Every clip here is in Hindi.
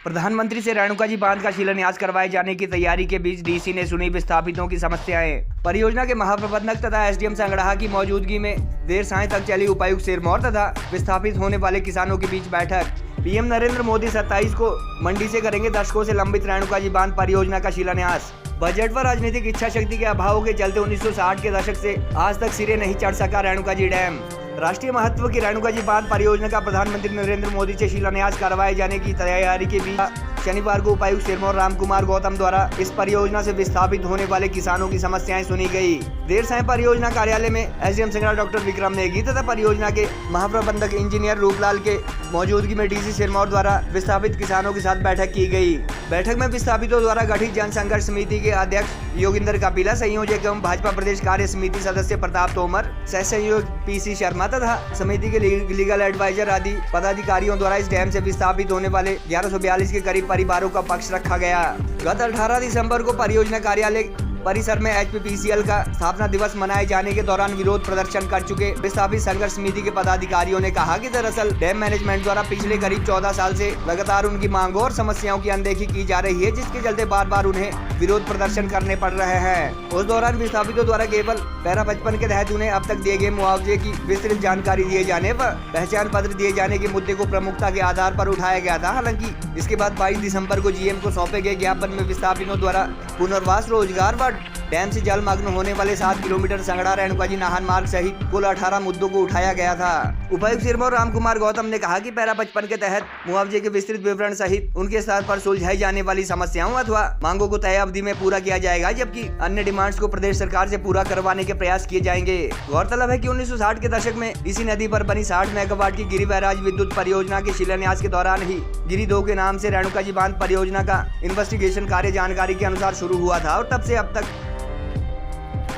प्रधानमंत्री से रेणुका जी बांध का शिलान्यास करवाए जाने की तैयारी के बीच डीसी ने सुनी विस्थापितों की समस्याएं। परियोजना के महाप्रबंधक तथा एसडीएम संगड़ाहा की मौजूदगी में देर सांय तक चली उपायुक्त सिरमौर तथा विस्थापित होने वाले किसानों के बीच बैठक। पीएम नरेंद्र मोदी 27 को मंडी से करेंगे दशकों से लंबित रेणुका जी बांध परियोजना का शिलान्यास। बजट पर राजनीतिक इच्छा शक्ति के अभाव के चलते 1960 के दशक से आज तक सिरे नहीं चढ़ सका रेणुका जी डैम। राष्ट्रीय महत्व की रेणुका जी बांध परियोजना का प्रधानमंत्री नरेंद्र मोदी से शिलान्यास करवाए जाने की तैयारी के बीच शनिवार को उपायुक्त सिरमौर रामकुमार गौतम द्वारा इस परियोजना से विस्थापित होने वाले किसानों की समस्याएं सुनी गई। देर सांय परियोजना कार्यालय में एसडीएम संगड़ा डॉक्टर विक्रम नेगी तथा परियोजना के महाप्रबंधक इंजीनियर रूपलाल के मौजूदगी में डीसी सिरमौर द्वारा विस्थापित किसानों के साथ बैठक की गई। बैठक में विस्थापितों द्वारा गठित जन संघर्ष समिति के अध्यक्ष योगिंदर कपिला, संयोजक एवं भाजपा प्रदेश कार्य समिति सदस्य प्रताप तोमर, सह संयोजक पीसी शर्मा तथा समिति के लीगल एडवाइजर आदि पदाधिकारियों द्वारा इस डैम से विस्थापित होने वाले 1142 के करीब परिवारों का पक्ष रखा गया। गत 18 दिसंबर को परियोजना कार्यालय परिसर में एचपीपीसीएल का स्थापना दिवस मनाए जाने के दौरान विरोध प्रदर्शन कर चुके विस्थापित संघर्ष समिति के पदाधिकारियों ने कहा कि दरअसल डैम मैनेजमेंट द्वारा पिछले करीब 14 साल से लगातार उनकी मांगों और समस्याओं की अनदेखी की जा रही है, जिसके चलते बार बार उन्हें विरोध प्रदर्शन करने पड़ रहे हैं। उस दौरान विस्थापितों द्वारा केवल पैरा 55 के तहत उन्हें अब तक दिए गए मुआवजे की विस्तृत जानकारी दिए जाने व पहचान पत्र दिए जाने के मुद्दे को प्रमुखता के आधार पर उठाया गया था। हालांकि इसके बाद 22 दिसंबर को जीएम को सौंपे गए ज्ञापन में विस्थापितों द्वारा पुनर्वास, रोजगार व डैम से जलमग्न होने वाले 7 किलोमीटर संगड़ा रेणुका जी नाहन मार्ग सहित कुल 18 मुद्दों को उठाया गया था। उपायुक्त सिरमौर रामकुमार गौतम ने कहा कि पैरा 55 के तहत मुआवजे के विस्तृत विवरण सहित उनके स्तर पर सुलझाई जाने वाली समस्याओं अथवा मांगों को तय अवधि में पूरा किया जाएगा, जबकि अन्य डिमांड्स को प्रदेश सरकार से पूरा करवाने के प्रयास किए जाएंगे। गौरतलब है कि 1960 के दशक में इसी नदी पर बनी 60 मेगावाट की गिरि बैराज विद्युत परियोजना के शिलान्यास के दौरान ही गिरि 2 के नाम से रेणुका जी बांध परियोजना का इन्वेस्टिगेशन कार्य जानकारी के अनुसार शुरू हुआ था और तब से अब तक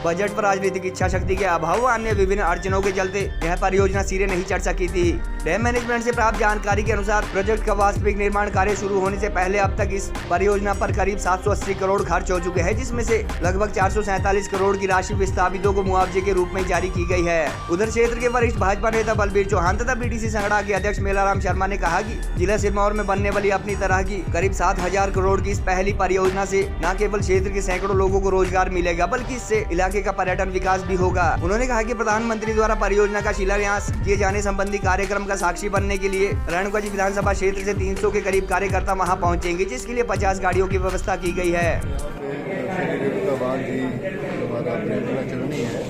बजट पर राजनीतिक इच्छा शक्ति के अभाव व अन्य विभिन्न अड़चनों के चलते यह परियोजना सिरे नहीं चढ़ सकी थी। डैम मैनेजमेंट से प्राप्त जानकारी के अनुसार प्रोजेक्ट का वास्तविक निर्माण कार्य शुरू होने से पहले अब तक इस परियोजना पर करीब 780 करोड़ खर्च हो चुके हैं, जिसमें से लगभग 447 करोड़ की राशि विस्थापितों को मुआवजे के रूप में जारी की गई है। उधर क्षेत्र के वरिष्ठ भाजपा नेता बलबीर चौहान तथा बीडीसी संगड़ा के अध्यक्ष मेलाराम शर्मा ने कहा कि जिला सिरमौर में बनने वाली अपनी तरह की करीब 7000 करोड़ की इस पहली परियोजना से न केवल क्षेत्र के सैकड़ों लोगों को रोजगार मिलेगा, बल्कि इससे इलाके का पर्यटन विकास भी होगा। उन्होंने कहा कि प्रधानमंत्री द्वारा परियोजना का शिलान्यास किए जाने संबंधी कार्यक्रम का साक्षी बनने के लिए रेणुका जी विधानसभा क्षेत्र से 300 के करीब कार्यकर्ता वहां पहुंचेंगे, जिसके लिए 50 गाड़ियों की व्यवस्था की गई है। चलनी है,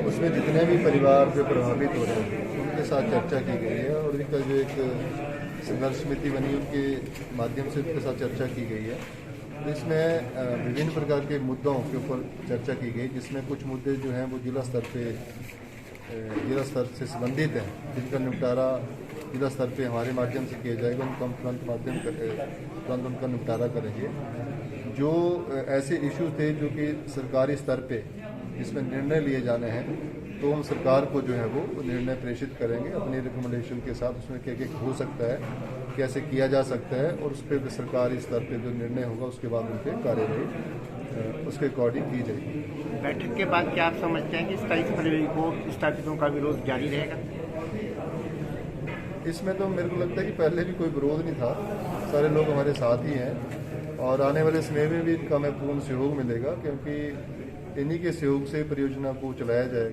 उसमें जितने भी परिवार जो प्रभावित हो रहे हैं उनके साथ चर्चा की गई है और उनका जो एक संघर्ष समिति बनी उनके माध्यम से उनके साथ चर्चा की गई है। तो इसमें विभिन्न प्रकार के मुद्दों के ऊपर चर्चा की गई, जिसमें कुछ मुद्दे जो हैं वो जिला स्तर से संबंधित हैं, जिनका निपटारा जिला स्तर पे हमारे माध्यम से किया जाएगा। उनका तुरंत उनका निपटारा करेंगे। जो ऐसे इश्यूज थे जो कि सरकारी स्तर पे जिसमें निर्णय लिए जाने हैं, तो हम सरकार को जो है वो निर्णय प्रेषित करेंगे अपनी रिकमेंडेशन के साथ। उसमें क्या हो सकता है, कैसे किया जा सकता है और उस पर सरकारी स्तर पे जो निर्णय होगा उसके बाद उन पर कार्यवाही उसके अकॉर्डिंग की जाएगी। बैठक के बाद क्या आप समझते हैं कि 27 फरवरी को विस्थापितों का विरोध जारी रहेगा? इसमें तो मेरे को लगता है कि पहले भी कोई विरोध नहीं था, सारे लोग हमारे साथ ही हैं और आने वाले समय में भी इनका हमें पूर्ण सहयोग मिलेगा, क्योंकि इन्हीं के सहयोग से परियोजना को चलाया जाएगा।